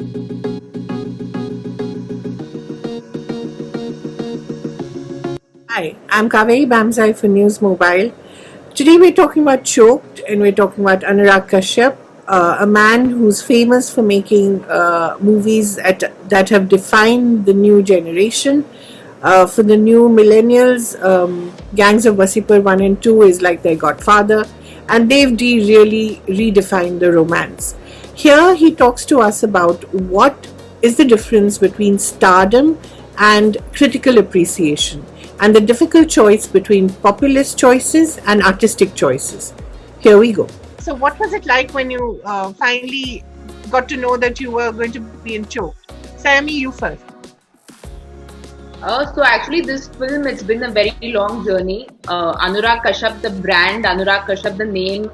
Hi, I'm Kaveri Bamzai for NewsMobile. Today we're talking about Choked and we're talking about Anurag Kashyap, a man who's famous for making movies that have defined the new generation. For the new millennials, Gangs of Wasseypur 1 and 2 is like their godfather, and they've really redefined the romance. Here he talks to us about what is the difference between stardom and critical appreciation, and the difficult choice between populist choices and artistic choices. Here we go. So, what was it like when you finally got to know that you were going to be in Choked? Saiyami, you first. So actually, this film, it's been a very long journey. Anurag Kashyap, the brand, Anurag Kashyap, the name,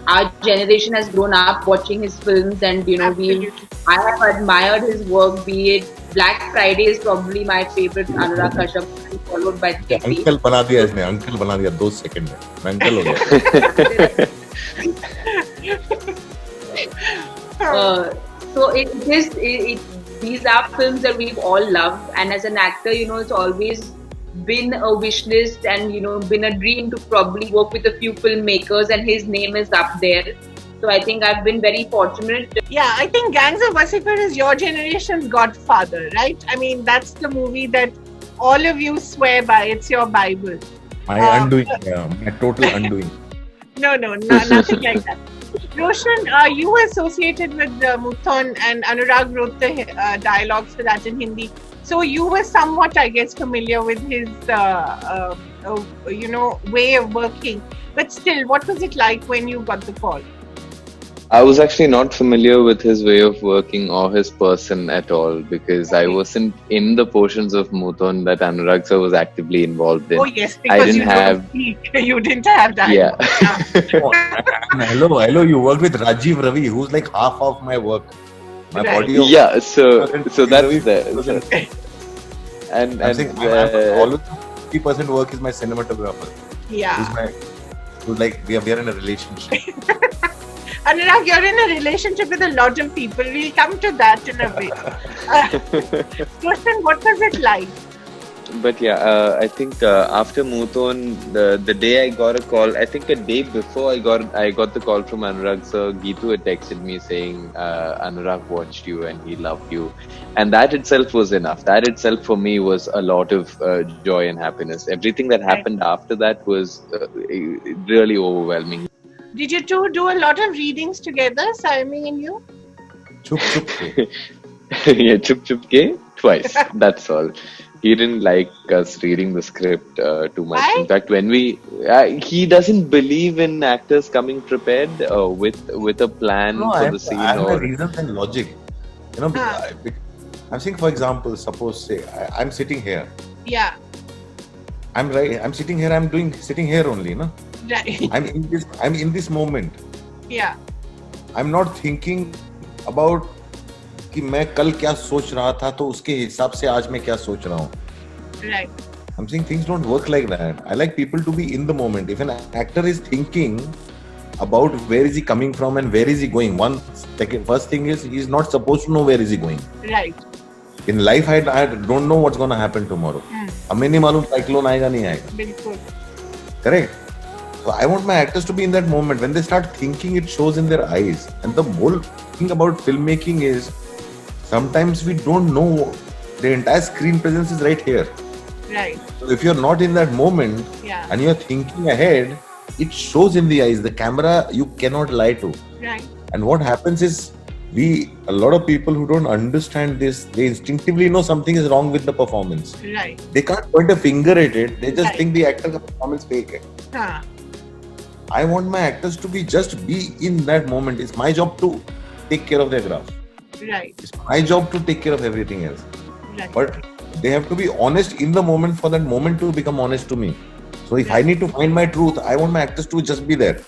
our generation has grown up watching his films, and I have admired his work. Be it Black Friday is probably my favorite Anurag Kashyap, followed by uncle बना दिया इसने, uncle बना दिया 2 second में, मैं uncle हो गया. So these are films that we've all loved, and as an actor, it's always been a wish list and been a dream to probably work with a few filmmakers, and his name is up there. So I think I've been very fortunate. Yeah, I think Gangs of Wasseypur is your generation's godfather, right? I mean, that's the movie that all of you swear by. It's your Bible. My undoing, my total undoing. No, nothing like that. Roshan, you were associated with Muthon, and Anurag wrote the dialogues for that in Hindi. So you were somewhat, I guess, familiar with his, way of working. But still, what was it like when you got the call? I was actually not familiar with his way of working or his person at all, because I wasn't in the portions of Muthon that Anurag sir was actively involved in. Oh yes, because you didn't have that. Yeah. Hello, you worked with Rajiv Ravi, who's like half of my work. My body of yeah, so that's there. And all of 50% work is my cinematographer. Yeah. Who's like we are in a relationship. Anurag, you're in a relationship with a lot of people. We'll come to that in a bit. Roshan, what was it like? But yeah, I think after Muthon, the day I got a call, I think a day before I got the call from Anurag sir, Geetu had texted me saying Anurag watched you and he loved you, and that itself was enough. That itself for me was a lot of joy and happiness. Everything that happened after that was really overwhelming. Did you two do a lot of readings together, Saiyami and you? Chup chup ke. Yeah, chup chup ke twice. That's all. He didn't like us reading the script too much. Why? In fact, when he doesn't believe in actors coming prepared with a plan for the scene. I have reasons and logic. I'm saying, for example, suppose say I'm sitting here. Yeah. I'm right. I'm sitting here. Sitting here only, no? Right. I'm in this moment. Yeah. I'm not thinking about कि मैं कल क्या सोच रहा था तो उसके हिसाब से आज मैं क्या सोच रहा हूँ. Right. I'm saying things don't work like that. I like people to be in the moment. If an actor is thinking about where is he coming from and where is he going, first thing is he's not supposed to know where is he going. Right. In life, I don't know what's going to happen tomorrow. हमें नहीं मालूम cyclone आएगा नहीं आएगा. बिल्कुल. Correct. So I want my actors to be in that moment. When they start thinking, it shows in their eyes. And the whole thing about filmmaking is sometimes we don't know the entire screen presence is right here. Right. So if you're not in that moment and you're thinking ahead, it shows in the eyes. The camera you cannot lie to. Right. And what happens is a lot of people who don't understand this, they instinctively know something is wrong with the performance. Right. They can't point a finger at it. They just think the actor's performance fake hai. I want my actors to be in that moment. It's my job to take care of their craft. Right. It's my job to take care of everything else. Right. But they have to be honest in the moment for that moment to become honest to me. So if I need to find my truth, I want my actors to just be there.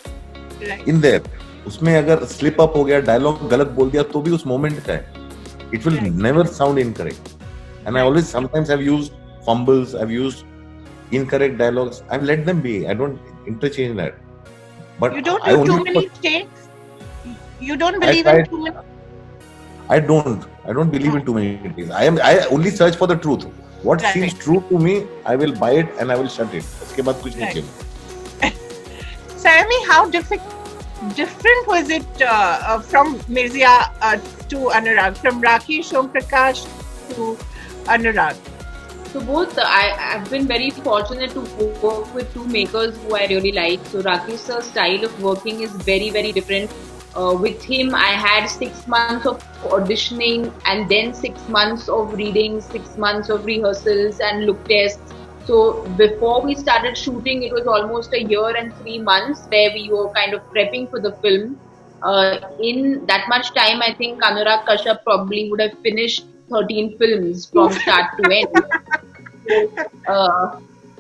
Right. In there. उसमें अगर slip up हो गया, dialogue गलत बोल दिया तो भी उस moment का है. It will never sound incorrect. And I always sometimes have used fumbles, I've used incorrect dialogues. I've let them be. I don't interchange that. But you don't do too many takes? You don't believe in too many? I don't believe in too many things. I only search for the truth. What Right. seems true to me, I will buy it and I will shut it. उसके बाद कुछ नहीं Right. चाहिए. Saiyami, how different was it from Mirzia to Anurag, from Rakesh Om Prakash to Anurag? So both, I've been very fortunate to work with two makers who I really like. So Rakesh sir's style of working is very, very different. With him, I had 6 months of auditioning and then 6 months of reading, 6 months of rehearsals and look tests. So before we started shooting, it was almost a year and 3 months where we were kind of prepping for the film. In that much time, I think Anurag Kashyap probably would have finished 13 films from start to end.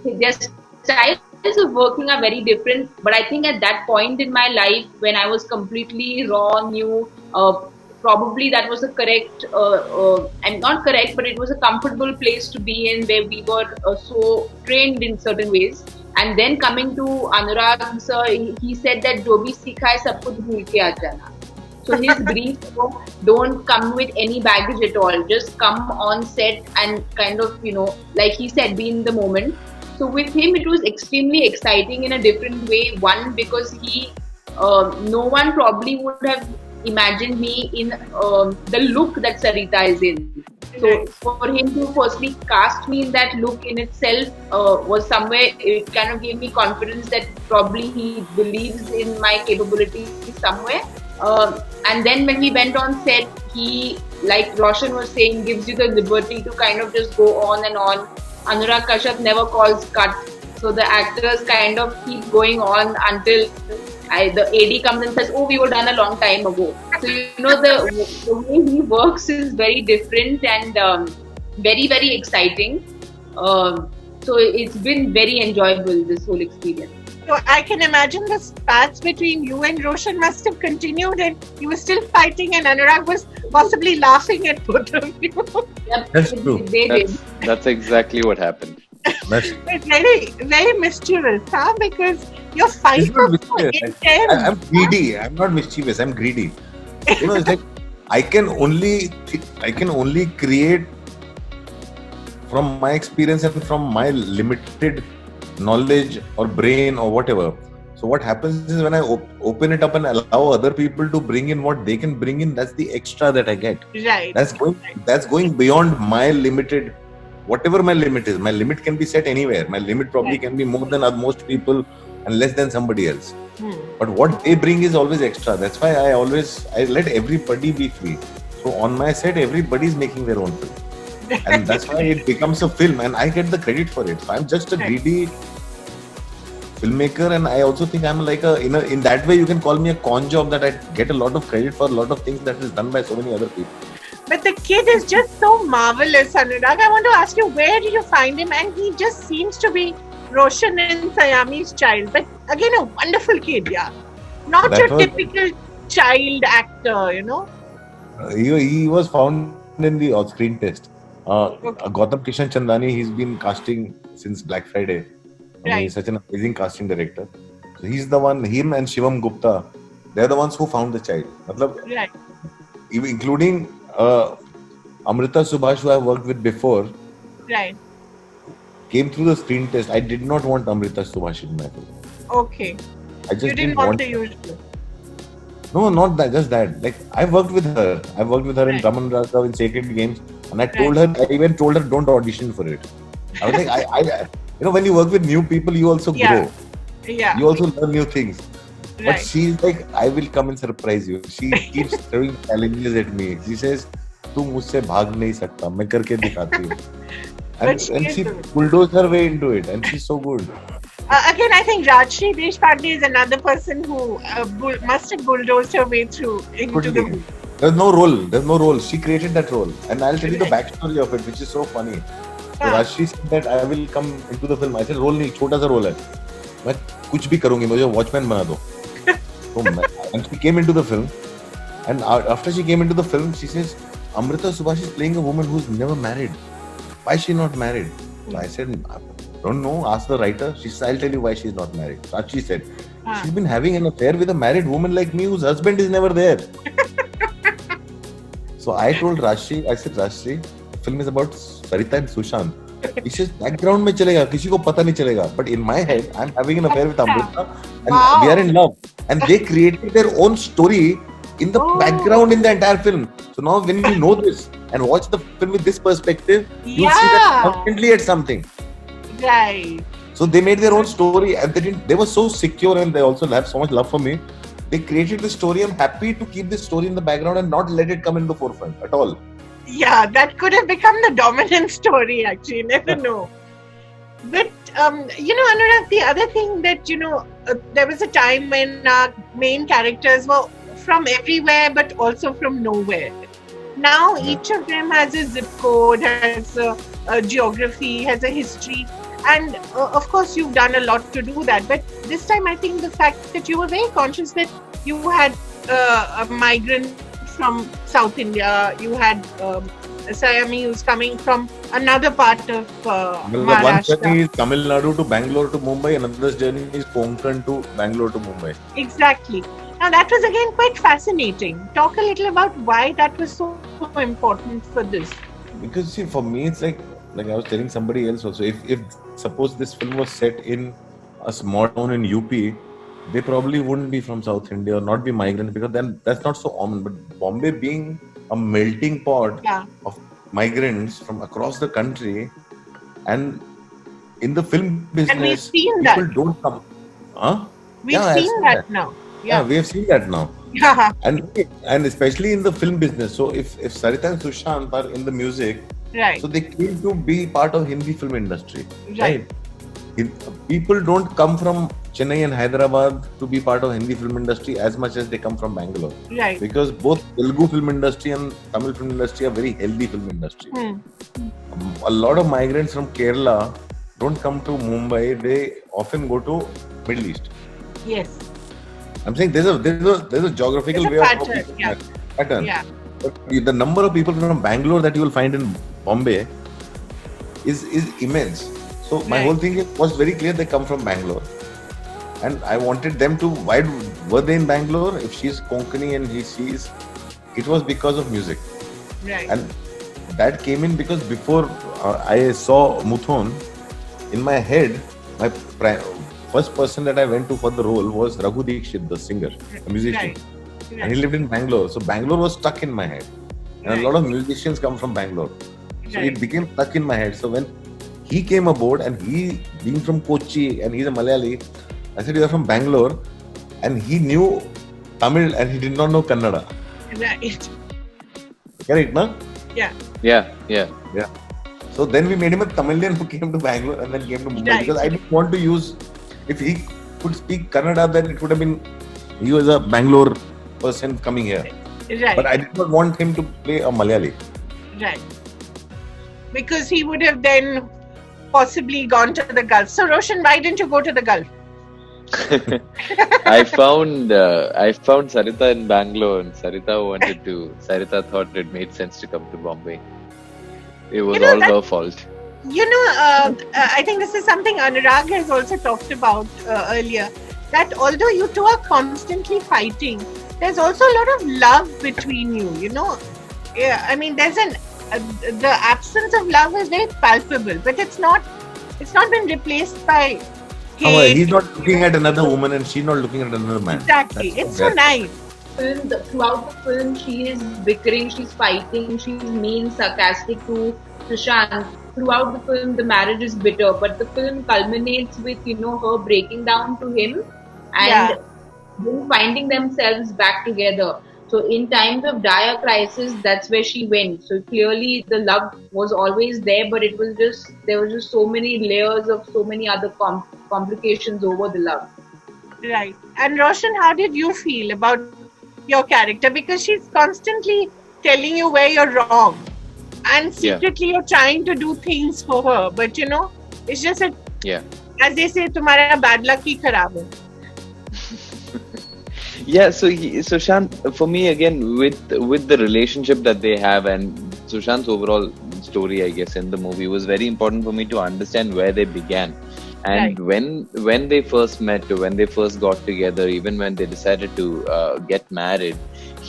Their styles of working are very different, but I think at that point in my life when I was completely raw, new, probably that was a correct, and not correct, but it was a comfortable place to be in where we were so trained in certain ways. And then coming to Anurag sir, he said that जो भी सीखा है सब कुछ भूल के आ जाना. So his brief was, don't come with any baggage at all. Just come on set and kind of, like he said, be in the moment. So with him, it was extremely exciting in a different way. One, because no one probably would have imagined me in the look that Sarita is in. So for him to firstly cast me in that look in itself was somewhere, it kind of gave me confidence that probably he believes in my capabilities somewhere. And then when we went on set, he, like Roshan was saying, gives you the liberty to kind of just go on and on. Anurag Kashyap never calls cut. So the actors kind of keep going on until the AD comes and says, oh, we were done a long time ago. So, the way he works is very different and very, very exciting. So it's been very enjoyable, this whole experience. So I can imagine the spats between you and Roshan must have continued, and you were still fighting, and Anurag was possibly laughing at both of you. Yep, That's true. They did. That's exactly what happened. It's very, very mischievous, huh? Because your fight It's not was so mischievous. intense. I'm greedy. I'm not mischievous. I'm greedy. It's like I can only create from my experience and from my limited knowledge or brain or whatever. So what happens is when I open it up and allow other people to bring in what they can bring in, that's the extra that I get. Right. That's going beyond my limited, whatever my limit is. My limit can be set anywhere. My limit probably can be more than most people and less than somebody else. But what they bring is always extra. That's why I let everybody be free. So on my set, everybody is making their own film. And that's why it becomes a film and I get the credit for it. So I'm just a greedy filmmaker, and I also think I'm like in that way you can call me a con job, that I get a lot of credit for a lot of things that is done by so many other people. But the kid is just so marvelous, Anurag. I want to ask you, where did you find him? And he just seems to be Roshan and Saiyami's child. But again, a wonderful kid, yeah. Not your typical child actor, He was found in the screen test. Gautam Kishan Chandani, he's been casting since Black Friday. Right. He's such an amazing casting director. So he's the one, him and Shivam Gupta, they're the ones who found the child. Right. Including Amrita Subhash, who I've worked with before, Right. came through the screen test. I did not want Amrita Subhash in my film. Okay. I just You didn't want the usual. No, not that, just that. Like, I've worked with her. I've worked with her in Raman Raghav, in Sacred Games. And I even told her, don't audition for it. I was like, when you work with new people, you also grow. Yeah. You also learn new things. Right. But she's like, I will come and surprise you. She keeps throwing challenges at me. She says, "Tu mujhse bhag nahi sakta. Main karke dikhati hu." And she bulldozed her way into it, and she's so good. Again, I think Rajshri Deshpande is another person who must have bulldozed her way through into the movie. There's no role. She created that role. And I'll tell you the backstory of it, which is so funny. So Rajshri said that I will come into the film. I said, role nahi, chota sa role hai. मैं कुछ भी करूंगी, मुझे watchman बना दो. And she came into the film, and after she came into the film, she says, Amrita Subhash is playing a woman who's never married. Why is she not married? So I said, I don't know, ask the writer. She said, I'll tell you why she's not married. So she said, she's been having an affair with a married woman like me whose husband is never there. So I told Rashi, I said, Rashi, the film is about Sarita and Sushant. It's just background में चलेगा, किसी को पता नहीं चलेगा. But in my head, I'm having an affair with Amrita, and we are in love. And they created their own story in the background in the entire film. So now when you know this and watch the film with this perspective, you see that constantly at something. Right. So they made their own story, and they were so secure, and they also have so much love for me. They created the story. I'm happy to keep this story in the background and not let it come in the forefront at all. Yeah, that could have become the dominant story, actually. You never know. But, Anurag, the other thing that, there was a time when our main characters were from everywhere, but also from nowhere. Now, each of them has a zip code, has a geography, has a history. And, of course, you've done a lot to do that. But this time, I think the fact that you were very conscious that you had a migrant from South India, you had Saiyami who's coming from another part of Maharashtra. One journey is Tamil Nadu to Bangalore to Mumbai, another journey is Konkan to Bangalore to Mumbai. Exactly. Now that was again quite fascinating. Talk a little about why that was so important for this. Because see, for me, it's like I was telling somebody else also. If suppose this film was set in a small town in UP, they probably wouldn't be from South India or not be migrants, because then that's not so common. But Bombay being a melting pot of migrants from across the country, and in the film business, people don't come. Huh? We've seen that now. Yeah, we have seen that now. Yeah. And especially in the film business. So if Sarita and Sushant are in the music, right, so they came to be part of Hindi film industry. Right. People don't come from Chennai and Hyderabad to be part of Hindi film industry as much as they come from Bangalore. Right. Because both Telugu film industry and Tamil film industry are very healthy film industry. A lot of migrants from Kerala don't come to Mumbai. They often go to Middle East. Yes. I'm saying there's a geographical way pattern, of pattern. Yeah. But the number of people from Bangalore that you will find in Bombay is immense. So my whole thing was very clear. They come from Bangalore, and I wanted them to. Why were they in Bangalore? If she's Konkani and she's, it was because of music. Right. And that came in because before I saw Muthon, in my head, my first person that I went to for the role was Raghu Dikshit, the singer, the musician. Right. And he lived in Bangalore. So Bangalore was stuck in my head. And a lot of musicians come from Bangalore. So it became stuck in my head. So when he came aboard, and he being from Kochi and he's a Malayali, I said, "You are from Bangalore," and he knew Tamil and he did not know Kannada. Right. Correct, no? Yeah. So then we made him a Tamilian who came to Bangalore and then came to Mumbai, because I didn't want to use. If he could speak Kannada, then it would have been he was a Bangalore person coming here. Right. But I did not want him to play a Malayali. Right. Because he would have then possibly gone to the Gulf. So Roshan, why didn't you go to the Gulf? I found Sarita in Bangalore, and Sarita thought it made sense to come to Bombay. It was all her fault. I think this is something Anurag has also talked about earlier, that although you two are constantly fighting, there's also a lot of love between you, Yeah, I mean, there's the absence of love is very palpable, but it's not been replaced by hate. He's not looking at another woman and she's not looking at another man. Exactly. It's so nice. Throughout the film, she is bickering, she's fighting, she's mean, sarcastic to Sushant. Throughout the film, the marriage is bitter, but the film culminates with her breaking down to him and then finding themselves back together. So in times of dire crisis, that's where she went. So clearly the love was always there, but there was just so many layers of so many other complications over the love. Right. And Roshan, how did you feel about your character? Because she's constantly telling you where you're wrong, and secretly you're trying to do things for her, but it's just that, as they say, tumhara bad luck hi kharab hai. Yeah, so Sushant, for me again, with the relationship that they have and Sushant's overall story, I guess, in the movie was very important for me to understand where they began. And when they first met, when they first got together, even when they decided to get married,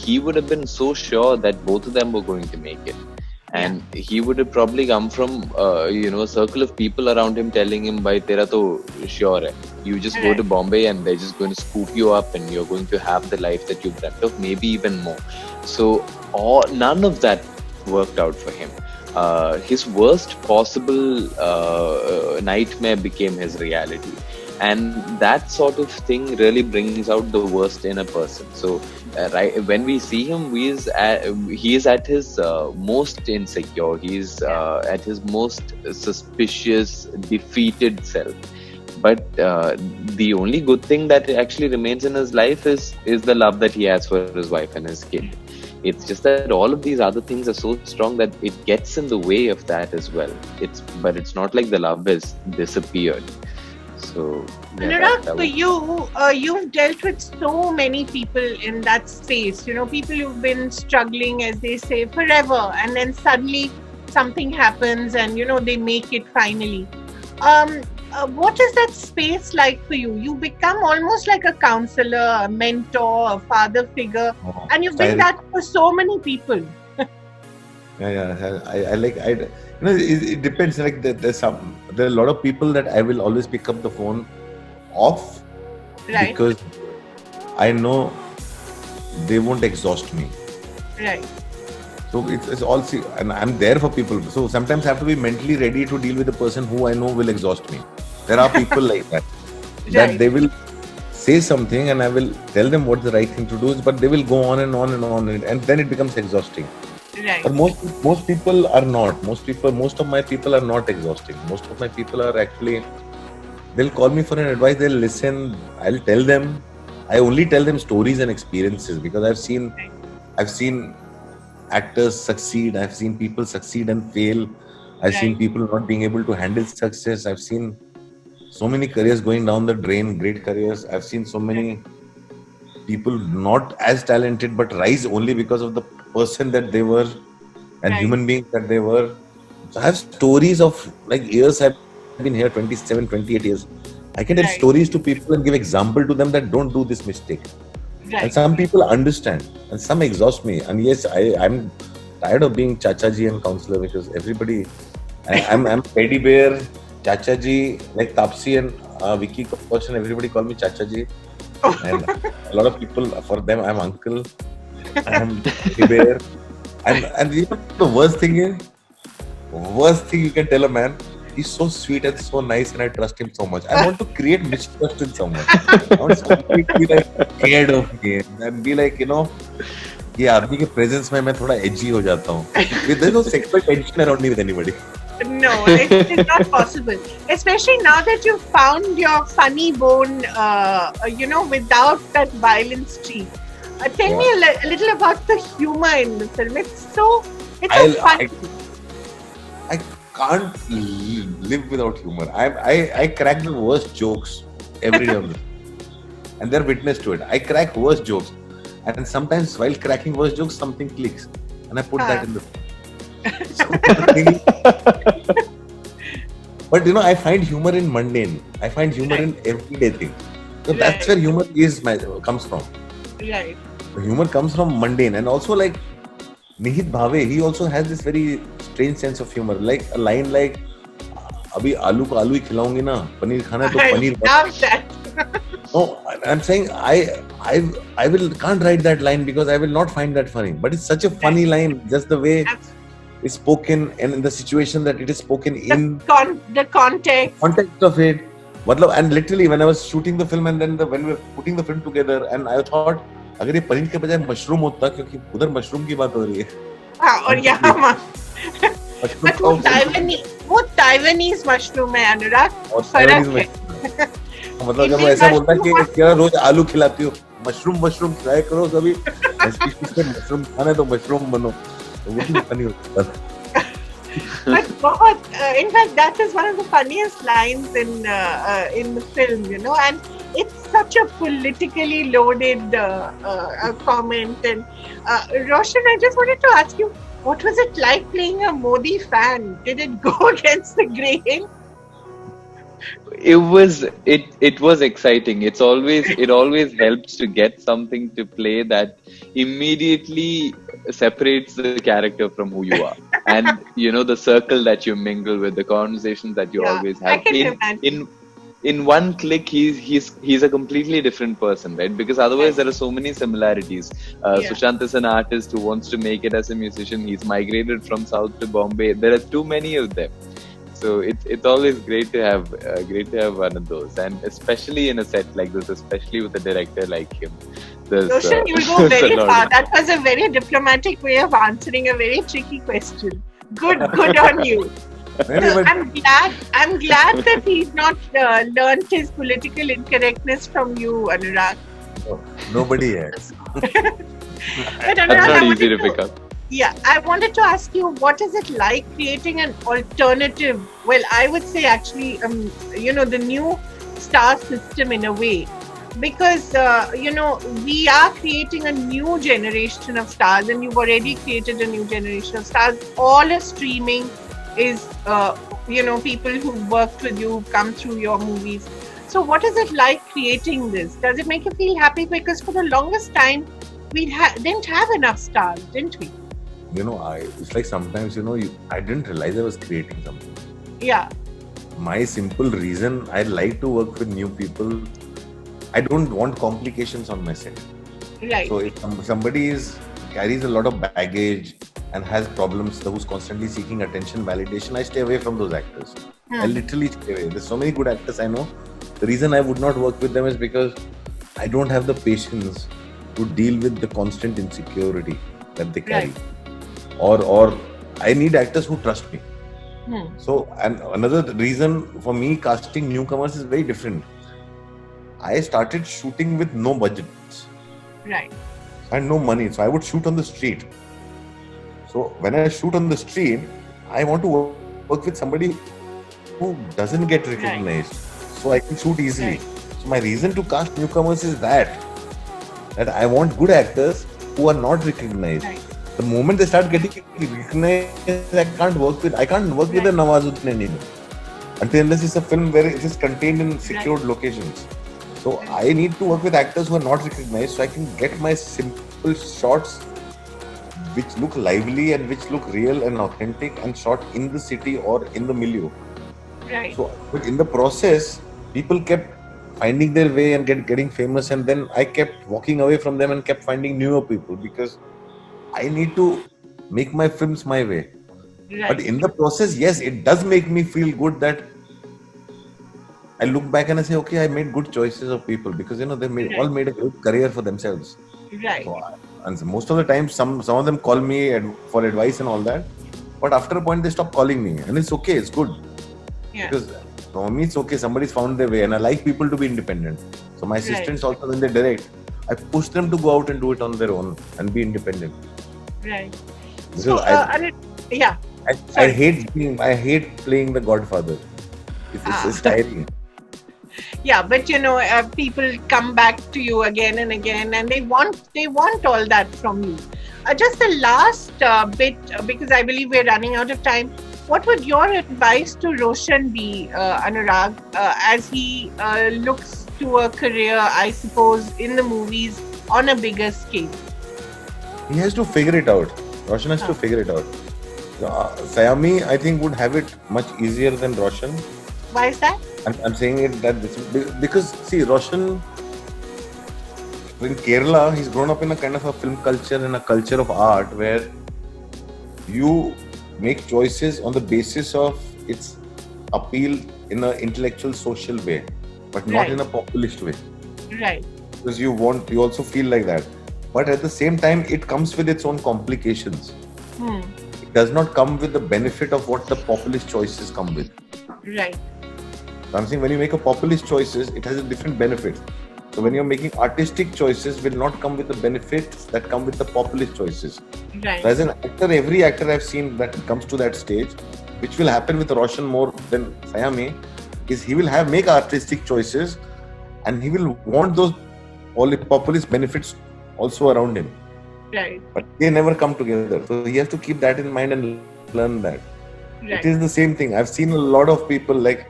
he would have been so sure that both of them were going to make it. And he would have probably come from, a circle of people around him telling him, "Bhai, tera to sure hai. You just go to Bombay and they're just going to scoop you up and you're going to have the life that you've dreamt of, maybe even more." So none of that worked out for him. His worst possible nightmare became his reality. And that sort of thing really brings out the worst in a person. So right when we see him, he is at his most insecure. He's at his most suspicious, defeated self. But the only good thing that actually remains in his life is the love that he has for his wife and his kid. It's just that all of these other things are so strong that it gets in the way of that as well. But it's not like the love has disappeared. So, Anurag, for you, you've dealt with so many people in that space. People who've been struggling, as they say, forever, and then suddenly something happens, and they make it finally. What is that space like for you? You become almost like a counselor, a mentor, a father figure, and you've been that for so many people. It depends. Like there are a lot of people that I will always pick up the phone off, right? Because I know they won't exhaust me, right? So it's all and I'm there for people. So sometimes I have to be mentally ready to deal with a person who I know will exhaust me. There are people like that, that they will say something and I will tell them what the right thing to do is, but they will go on and on and on, and then it becomes exhausting. Right. But most people are not. Most of my people are not exhausting. Most of my people are actually, they'll call me for an advice, they'll listen, I'll tell them. I only tell them stories and experiences because I've seen actors succeed, I've seen people succeed and fail, I've seen people not being able to handle success, I've seen so many careers going down the drain, great careers. I've seen so many people not as talented but rise only because of the person that they were and human beings that they were. So I have stories of like years I've been here, 27, 28 years. I can tell stories to people and give example to them that don't do this mistake. And some people understand and some exhaust me. And yes, I'm tired of being Chachaji and counselor because everybody, I'm teddy bear, Chachaji, like Tapsi and Vicky Kaush and everybody call me Chachaji. And a lot of people, for them, I'm uncle. I'm teddy bear. And the worst thing you can tell a man, he's so sweet and so nice and I trust him so much. I want to create mistrust in someone. I want somebody to be like scared of me and be like, ये आदमी के presence में मैं थोड़ा edgy हो जाता हूँ. There's no sexual tension around me with anybody. No, it's not possible. Especially now that you've found your funny bone, without that violent streak. Tell me a little about the humor in the film. It's so funny. I can't live without humor. I crack the worst jokes every day of this. And they're witness to it. I crack worst jokes. And sometimes while cracking worst jokes, something clicks. And I put that in the film. But I find humor in mundane. I find humor in everyday things. So that's where humor comes from. Right. Humor comes from mundane. And also like Nihit Bhave, he also has this very strange sense of humor. Like a line like, "Abhi aloo ko aloo hi khilaungi na, paneer khana hai to paneer." I love that. No, I'm saying I can't write that line because I will not find that funny. But it's such a funny line, just the way it's spoken and in the situation that it is spoken in. The context. Context of it. And literally when I was shooting the film and then when we were putting the film together and I thought, अगर ये पनीर के बजाय mushroom होता क्योंकि उधर mushroom की बात हो रही है. हाँ और यहाँ but वो Taiwanese mushroom है अनुराग. फर्क है. मतलब जब ऐसा बोलता है कि क्या रोज आलू खिलाती हो, मशरूम ट्राई करो कभी, मशरूम खाना है तो मशरूम बनो, तो वो भी फनी होता है. But बहुत, in fact, that is one of the funniest lines in the film, and it's such a politically loaded comment. And Roshan, I just wanted to ask you, what was it like playing a Modi fan? Did it go against the grain? it was exciting. It always helps to get something to play that immediately separates the character from who you are, and the circle that you mingle with, the conversations that you Yeah, always I have can in imagine. in in one click. He's a completely different person, right? Because otherwise Right. there are so many similarities. Yeah. Sushant is an artist who wants to make it as a musician. He's migrated from south to Bombay. There are too many of them. So it's always great to have one of those, and especially in a set like this, especially with a director like him. There's Roshan, you go there's a very lot far. of That was a very diplomatic way of answering a very tricky question. Good on you. Maybe, So but I'm glad that he's not learned his political incorrectness from you, Anurag. nobody has. But that's Anurag, not I easy wanted to to pick up. yeah, I wanted to ask you, what is it like creating an alternative? Well, I would say actually, the new star system in a way, because we are creating a new generation of stars, and you've already created a new generation of stars. All are streaming is people who've worked with you, who've come through your movies. So, what is it like creating this? Does it make you feel happy? Because for the longest time, we didn't have enough stars, didn't we? It's like sometimes, I didn't realize I was creating something. Yeah, My simple reason, I like to work with new people. I don't want complications on my set. right. So if somebody carries a lot of baggage and has problems, who's constantly seeking attention, validation, I stay away from those actors. I Hmm. literally stay away. There's so many good actors I know. The reason I would not work with them is because I don't have the patience to deal with the constant insecurity that they carry. Or I need actors who trust me. Hmm. So, and another reason for me casting newcomers is very different. I started shooting with no budgets Right. and no money, so I would shoot on the street. So when I shoot on the street, I want to work with somebody who doesn't get recognized, so I can shoot easily. Right. So my reason to cast newcomers is that I want good actors who are not recognized. Right. The moment they start getting recognized, I can't work with a Nawazuddin anymore. Until unless it's a film where it is contained in secured locations. So I need to work with actors who are not recognized, so I can get my simple shots which look lively and which look real and authentic and shot in the city or in the milieu. Right. So but in the process, people kept finding their way and getting famous, and then I kept walking away from them and kept finding newer people because I need to make my films my way. But in the process, yes, it does make me feel good that I look back and I say, okay, I made good choices of people because they all made a great career for themselves. Right. So, and most of the time, some of them call me for advice and all that. But after a point, they stop calling me, and it's okay, it's good. Yeah. Because for me, it's okay. Somebody's found their way, and I like people to be independent. So my assistants also, when they direct, I push them to go out and do it on their own and be independent. Right. Because So, yeah. I hate playing the Godfather. It's tiring. Yeah, but people come back to you again and again, and they want all that from you. Just the last bit, because I believe we're running out of time. What would your advice to Roshan be, Anurag, as he looks to a career, I suppose, in the movies on a bigger scale? He has to figure it out. Roshan has to figure it out. Saiyami, I think, would have it much easier than Roshan. Why is that? I'm saying it because see, Roshan in Kerala, he's grown up in a kind of a film culture and a culture of art where you make choices on the basis of its appeal in an intellectual, social way, but not in a populist way. Right. Because you also feel like that. But at the same time, it comes with its own complications. It does not come with the benefit of what the populist choices come with. Right. So I'm saying when you make a populist choices, it has a different benefit. So when you're making artistic choices, will not come with the benefits that come with the populist choices. Right. So as an actor, every actor I've seen that comes to that stage, which will happen with Roshan more than Saiyami, is he will make artistic choices, and he will want those populist benefits also around him. Right. But they never come together. So he has to keep that in mind and learn that. Right. It is the same thing. I've seen a lot of people like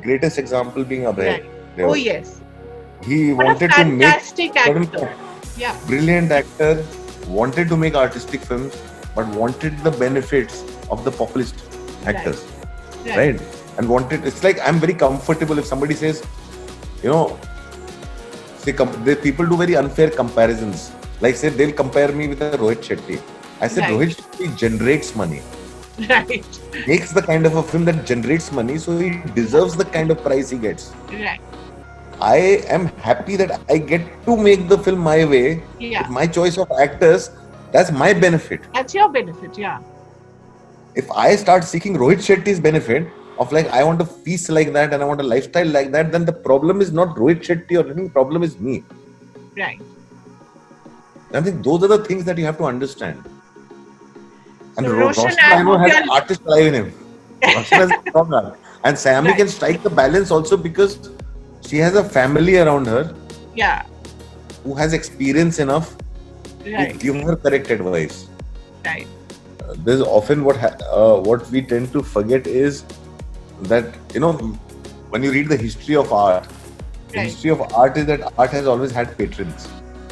greatest example being Abhay. Right. Deol. Oh yes. He What a wanted to make fantastic actor. Yeah. brilliant actor, wanted to make artistic films, but wanted the benefits of the populist actors, right? And wanted, it's like, I'm very comfortable if somebody says, you know, people do very unfair comparisons. Like, say, they'll compare me with a Rohit Shetty. I said, Right. Rohit Shetty generates money. Right. Makes the kind of a film that generates money, so he deserves the kind of price he gets. Right. I am happy that I get to make the film my way, Yeah. with my choice of actors. That's my benefit. That's your benefit. Yeah. If I start seeking Rohit Shetty's benefit of like, I want a feast like that and I want a lifestyle like that, then the problem is not Rohit Shetty or anything, problem is me. Right. I think those are the things that you have to understand. And So Roshan, Roshan, I know, has hope an artist alive in him. Roshan has a strong art. And Saiyami Right. can strike the balance also because she has a family around her Yeah. who has experience enough to Right. give her correct advice. Right. There's often what we tend to forget is that, you know, when you read the history of art, the Right. history of art is that art has always had patrons.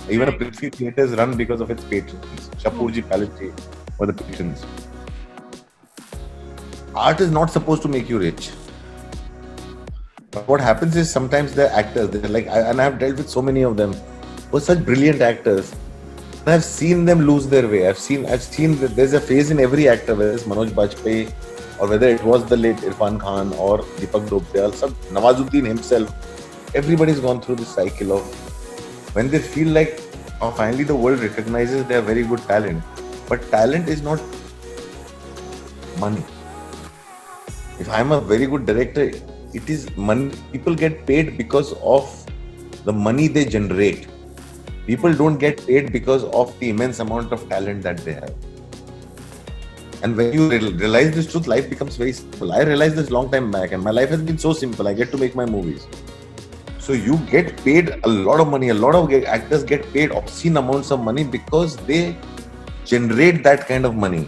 Even Right. a Prithvi theatre is run because of its patrons. Shapurji Palace were the patrons. Art is not supposed to make you rich. But what happens is sometimes the actors, they're like, and I've dealt with so many of them, who are such brilliant actors. And I've seen them lose their way. I've seen that there's a phase in every actor, whether it's Manoj Bajpayee or whether it was the late Irfan Khan or Deepak Dobdiyal, Nawazuddin himself. Everybody's gone through this cycle of when they feel like, oh, finally the world recognizes they have very good talent. But talent is not money. If I'm a very good director, it is money. People get paid because of the money they generate. People don't get paid because of the immense amount of talent that they have. And when you realize this truth, life becomes very simple. I realized this long time back, and my life has been so simple. I get to make my movies. So you get paid a lot of money. A lot of actors get paid obscene amounts of money because they generate that kind of money.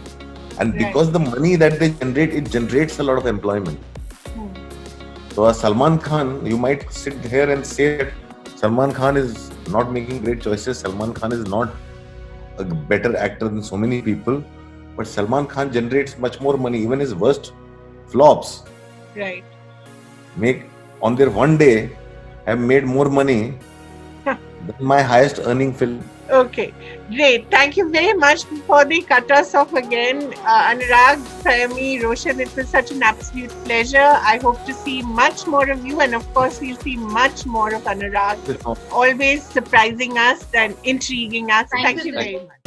And because the money that they generate, it generates a lot of employment. So a Salman Khan, you might sit here and say that Salman Khan is not making great choices. Salman Khan is not a better actor than so many people. But Salman Khan generates much more money. Even his worst flops make on their one day have made more money than my highest earning film. Okay, great. Thank you very much for the cut us off again. Anurag, Saiyami, Roshan, it was such an absolute pleasure. I hope to see much more of you, and of course, we'll see much more of Anurag. Always surprising us and intriguing us. Thank you very much.